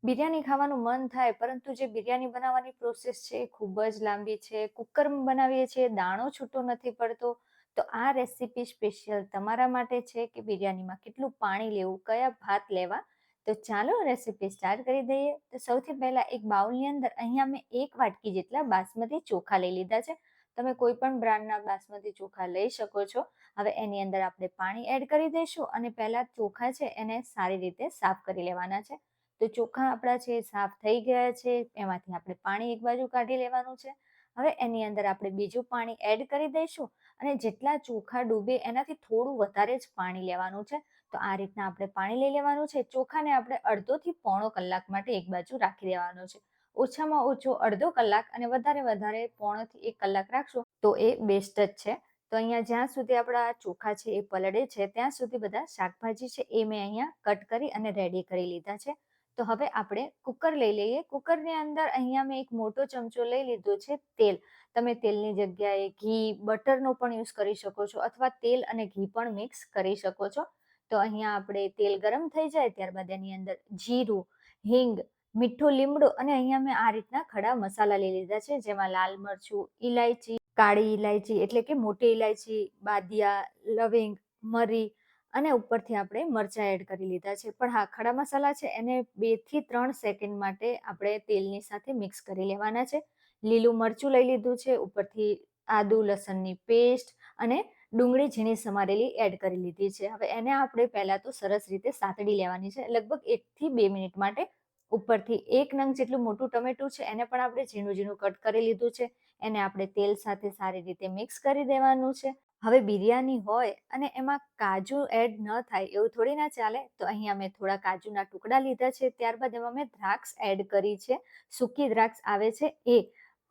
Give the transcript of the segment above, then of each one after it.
બિરયાની ખાવાનું મન થાય, પરંતુ જે બિરયાની બનાવવાની પ્રોસેસ છે એ ખૂબ જ લાંબી છે. કુકરમાં બનાવીએ છીએ, દાણો છૂટો નથી પડતો. તો આ રેસીપી સ્પેશિયલ તમારા માટે છે કે બિરયાનીમાં કેટલું પાણી લેવું, કયા ભાત લેવા. તો ચાલો રેસીપી સ્ટાર્ટ કરી દઈએ. તો સૌથી પહેલા એક બાઉલની અંદર અહીંયા મેં 1 વાટકી જેટલા બાસમતી ચોખા લઈ લીધા છે. તમે કોઈ પણ બ્રાન્ડના બાસમતી ચોખા લઈ શકો છો. હવે એની અંદર આપણે પાણી એડ કરી દઈશું અને પહેલા ચોખા છે એને સારી રીતે સાફ કરી લેવાના છે. તો ચોખા આપણા છે સાફ થઈ ગયા છે. એમાંથી આપણે પાણી એક બાજુ કાઢી લેવાનું છે. હવે એની અંદર આપણે બીજું પાણી એડ કરી દઈશું અને જેટલા ચોખા ડૂબે એનાથી થોડું વધારે જ પાણી લેવાનું છે. તો આ રીતના આપણે પાણી લઈ લેવાનું છે. ચોખાને આપણે અડધોથી પોણો કલાક માટે એક બાજુ રાખી દેવાનો છે. ઓછામાં ઓછો અડધો કલાક અને વધારે પોણોથી 1 કલાક રાખશો તો એ બેસ્ટ જ છે. તો અહીંયા જ્યાં સુધી આપણા ચોખા છે એ પલળે છે ત્યાં સુધી બધા શાકભાજી છે એ મેં અહીંયા કટ કરી અને રેડી કરી લીધા છે. તો હવે આપણે કુકર લઈ લઈએ. કુકરની અંદર અહીંયા મેં એક મોટો ચમચો લઈ લીધો છે તેલ. તમે તેલની જગ્યાએ ઘી, બટરનો પણ યુઝ કરી શકો છો અથવા તેલ અને ઘી પણ મિક્સ કરી શકો છો. તો અહીંયા આપણે તેલ ગરમ થઈ જાય ત્યારબાદ એની અંદર જીરું, હિંગ, મીઠું લીમડો અને અહીંયા મેં આ રીતના ખડા મસાલા લઈ લીધા છે, જેમાં લાલ મરચું, ઇલાયચી, કાળી ઇલાયચી એટલે કે મોટી ઇલાયચી, બાદિયા, લવિંગ, મરી અને ઉપરથી આપણે મરચાં એડ કરી લીધા છે. પણ હા, ખડા મસાલા છે એને 2 થી 3 સેકન્ડ માટે આપણે તેલની સાથે મિક્સ કરી લેવાના છે. લીલું મરચું લઈ લીધું છે, ઉપરથી આદુ લસણની પેસ્ટ અને ડુંગળી ઝીણી સમારેલી એડ કરી લીધી છે. હવે એને આપણે પહેલા તો સરસ રીતે સાતડી લેવાની છે, લગભગ 1 થી 2 મિનિટ માટે. ઉપરથી 1 નંગ જેટલું મોટું ટમેટું છે એને પણ આપણે ઝીણું ઝીણું કટ કરી લીધું છે. એને આપણે તેલ સાથે સારી રીતે મિક્સ કરી દેવાનું છે. હવે બિરયાની હોય અને એમાં કાજુ એડ ન થાય એવું થોડી ના ચાલે. તો અહીંયા મેં થોડા કાજુના ટુકડા લીધા છે. ત્યારબાદ એમાં મેં દ્રાક્ષ એડ કરી છે. સૂકી દ્રાક્ષ આવે છે એ.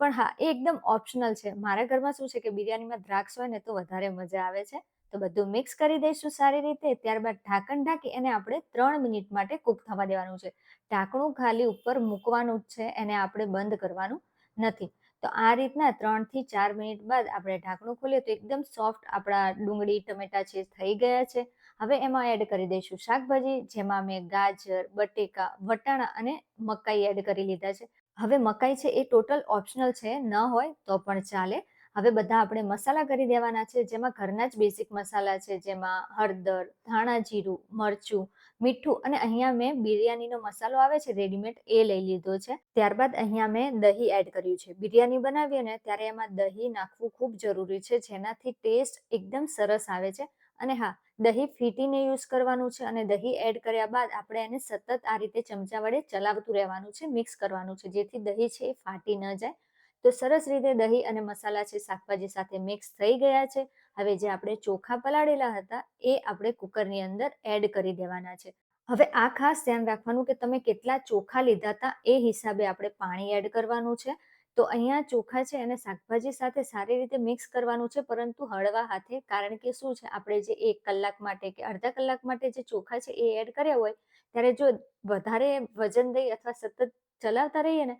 પણ હા, એ એકદમ ઓપ્શનલ છે. મારા ઘરમાં શું છે કે બિરયાનીમાં દ્રાક્ષ હોય ને તો વધારે મજા આવે છે. તો બધું મિક્સ કરી દઈશું સારી રીતે. ત્યારબાદ ઢાંકણ ઢાંકી એને આપણે 3 મિનિટ માટે કૂક થવા દેવાનું છે. ઢાંકણું ખાલી ઉપર મૂકવાનું જ છે, એને આપણે બંધ કરવાનું નથી. તો આ રીતના 3 થી 4 મિનિટ બાદ આપણે ઢાંકણું ખોલીએ તો એકદમ સોફ્ટ આપણા ડુંગળી ટમેટા છે થઈ ગયા છે. હવે એમાં એડ કરી દઈશું શાકભાજી, જેમાં મેં ગાજર, બટેકા, વટાણા અને મકાઈ એડ કરી લીધા છે. હવે મકાઈ છે એ ટોટલ ઓપ્શનલ છે, ન હોય તો પણ ચાલે. હવે બધા આપણે મસાલા કરી દેવાના છે, જેમાં ઘરના જ બેસિક મસાલા છે, જેમાં હળદર, ધાણા જીરું, મરચું, મીઠું અને અહીંયા મેં બિરયાનીનો મસાલો આવે છે રેડીમેડ એ લઈ લીધો છે. ત્યારબાદ અહીંયા મેં દહીં એડ કર્યું છે. બિરયાની બનાવીએ ને ત્યારે એમાં દહીં નાખવું ખૂબ જરૂરી છે, જેનાથી ટેસ્ટ એકદમ સરસ આવે છે. અને હા, દહીં ફીટીને યુઝ કરવાનું છે અને દહીં એડ કર્યા બાદ આપણે એને સતત આ રીતે ચમચા વડે ચલાવતું રહેવાનું છે, મિક્સ કરવાનું છે, જેથી દહીં છે એ ફાટી ન જાય. તો સરસ રીતે દહીં અને મસાલા છે શાકભાજી સાથે મિક્સ થઈ ગયા છે. હવે જે આપણે ચોખા પલાળેલા હતા એ આપણે કુકરની અંદર એડ કરી દેવાના છે. હવે આ ખાસ ધ્યાન રાખવાનું કે તમે કેટલા ચોખા લીધા હતા એ હિસાબે આપણે પાણી એડ કરવાનું છે. તો અહીંયા ચોખા છે અને શાકભાજી સાથે સારી રીતે મિક્સ કરવાનું છે, પરંતુ હળવા હાથે. કારણ કે શું છે, આપણે જે 1 કલાક માટે કે અડધા કલાક માટે જે ચોખા છે એ એડ કર્યા હોય ત્યારે જો વધારે વજન દઈ અથવા સતત ચલાવતા રહીએ ને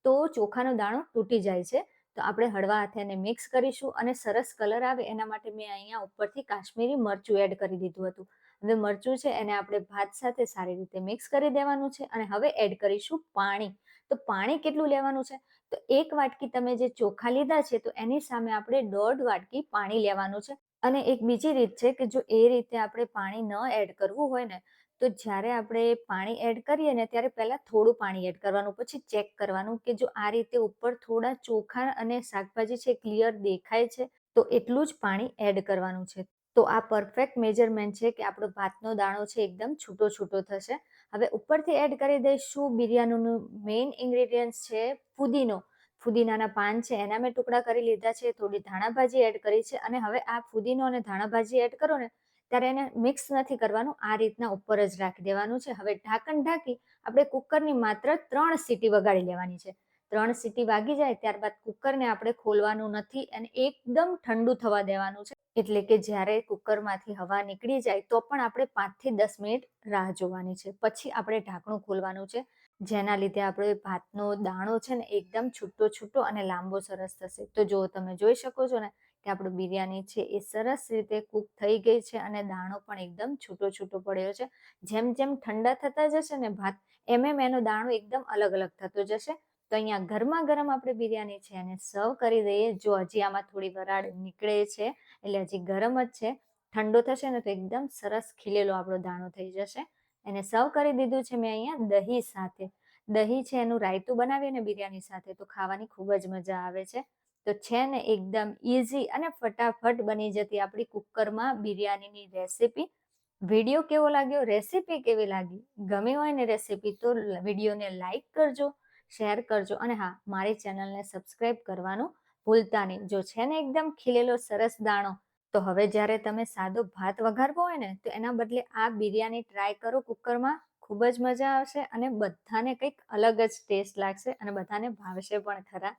તો ચોખાનો દાણો તૂટી જાય છે. તો આપણે હળવા હાથે એને મિક્સ કરીશું અને સરસ કલર આવે એના માટે મેં અહીંયા ઉપરથી કાશ્મીરી મરચું એડ કરી દીધું હતું. હવે મરચું છે એને આપણે ભાત સાથે સારી રીતે મિક્સ કરી દેવાનું છે અને હવે એડ કરીશું પાણી. તો પાણી કેટલું લેવાનું છે? તો 1 વાટકી તમે જે ચોખા લીધા છે તો એની સામે આપણે 1.5 વાટકી પાણી લેવાનું છે. અને એક બીજી રીત છે કે જો એ રીતે આપણે પાણી ન એડ કરવું હોય ને તો જ્યારે આપણે પાણી એડ કરીએ ને ત્યારે પહેલા થોડું પાણી એડ કરવાનું, પછી ચેક કરવાનું કે જો આ રીતે ઉપર થોડા ચોખા અને શાકભાજી છે ક્લિયર દેખાય છે તો એટલું જ પાણી એડ કરવાનું છે. તો આ પરફેક્ટ મેજરમેન્ટ છે કે આપણો ભાતનો દાણો છે એકદમ છૂટો છૂટો થશે. હવે ઉપરથી એડ કરી દઈશું બિરયાનીનું મેઇન ઇન્ગ્રેડિયન્ટ છે ફુદીનો. ફુદીનાના પાન છે એના મેં ટુકડા કરી લીધા છે, થોડી ધાણાભાજી એડ કરી છે અને હવે આ ફુદીનો અને ધાણાભાજી એડ કરો ને ત્યારે એને મિક્સ નથી કરવાનું, આ રીતના ઉપર જ રાખી દેવાનું છે. હવે ઢાંકણ ઢાંકી આપણે કુકરની માત્ર 3 સીટી વગાડી લેવાની છે. 3 સીટી વાગી જાય ત્યારબાદ કુકરને આપણે ખોલવાનું નથી અને એકદમ ઠંડુ થવા દેવાનું છે. એટલે કે જ્યારે કુકરમાંથી હવા નીકળી જાય તો પણ આપણે 5 થી 10 મિનિટ રાહ જોવાની છે. પછી આપણે ઢાંકણું ખોલવાનું છે, જેના લીધે આપણે ભાતનો દાણો છે ને એકદમ છૂટો છૂટો અને લાંબો સરસ થશે. તો જો તમે જોઈ શકો છો ને કે આપણું બિરયાની છે એ સરસ રીતે કૂક થઈ ગઈ છે અને દાણો પણ એકદમ છૂટો છૂટો પડ્યો છે. જેમ જેમ ઠંડા થતા જશે ને ભાત, એમ એનો દાણો એકદમ અલગ અલગ થતો જશે. તો અહીંયા ગરમા ગરમ આપણે બિરયાની છે એને સર્વ કરી દઈએ. જો હજી આમાં થોડી વરાળ નીકળે છે એટલે હજી ગરમ જ છે. ઠંડો થશે ને તો એકદમ સરસ ખીલેલો આપણો દાણો થઈ જશે. એને સર્વ કરી દીધું છે મેં અહીંયા દહીં સાથે. દહીં છે એનું રાયતું બનાવીએ ને બિરયાની સાથે તો ખાવાની ખૂબ જ મજા આવે છે. તો છે ને એકદમ ઇઝી અને ફટાફટ બની જતી આપણી કુકરમાં બિરયાનીની રેસીપી. વિડીયો કેવો લાગ્યો, રેસીપી કેવી લાગી, ગમી હોય ને રેસીપી તો વિડીયોને લાઈક કરજો, શેર કરજો અને હા, મારી ચેનલને સબસ્ક્રાઈબ કરવાનું ભૂલતા નહીં. જો છે ને એકદમ ખીલેલો સરસ દાણો, તો હવે જ્યારે તમે સાદો ભાત વઘારવો હોય ને તો એના બદલે આ બિરયાની ટ્રાય કરો કુકરમાં. ખૂબ જ મજા આવશે અને બધાને કંઈક અલગ જ ટેસ્ટ લાગશે અને બધાને ભાવશે પણ ખરા.